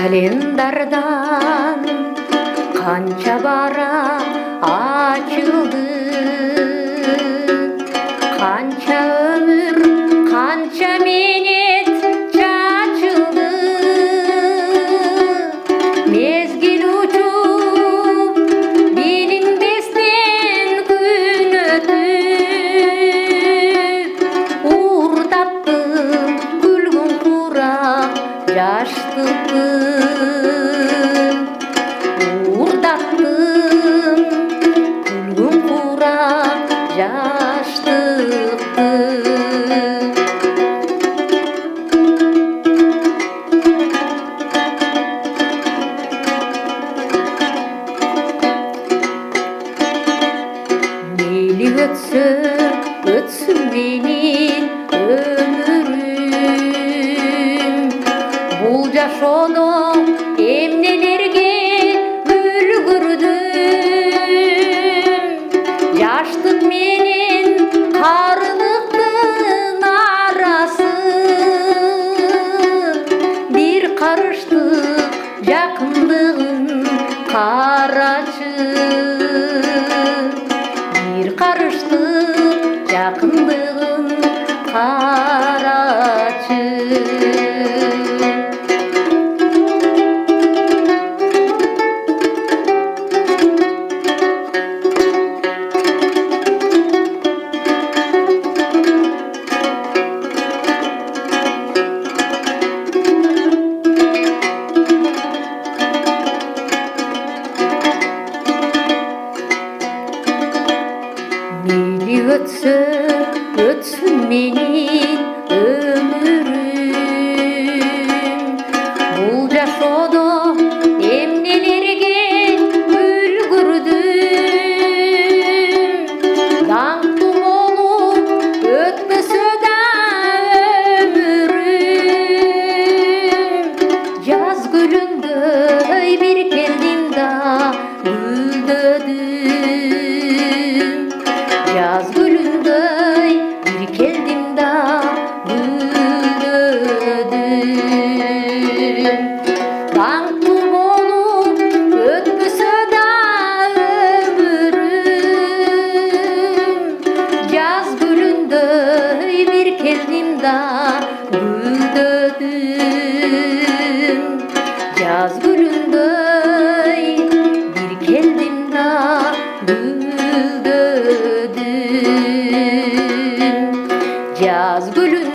Kalendardan kança bara açıldı, kança ömür, kança minnet çaçıldı. Mezgil uçup bilinbesden gün ötüp, uğur taптым күлгін kurak жаштыктым. Уурдаттым күлгүн курак жаштыкты. Мейли өтсүн менин өмүрүм, бул жашоодо эмнелерге үлгүрдүм. Жаштык менен карылыктын арасы, бир карыштык жакындыгын карачы, бир карыштык жакындыгын карачы. Мейли өтсүн менин өмүрүм, бул жашоодо эмнелерге үлгүрдүм. Даңктуу болуп өтпөсө да өмүрүм, жаз гүлүндөй бир келдим да гүлдөдүм. Yaz gülünдөй bir keldim da gülдөдүм. Даңктуу болуп өтпөсө да өмүрүм, жаз гүлүндөй bir келдим да гүлдөдүм. Yaz gülü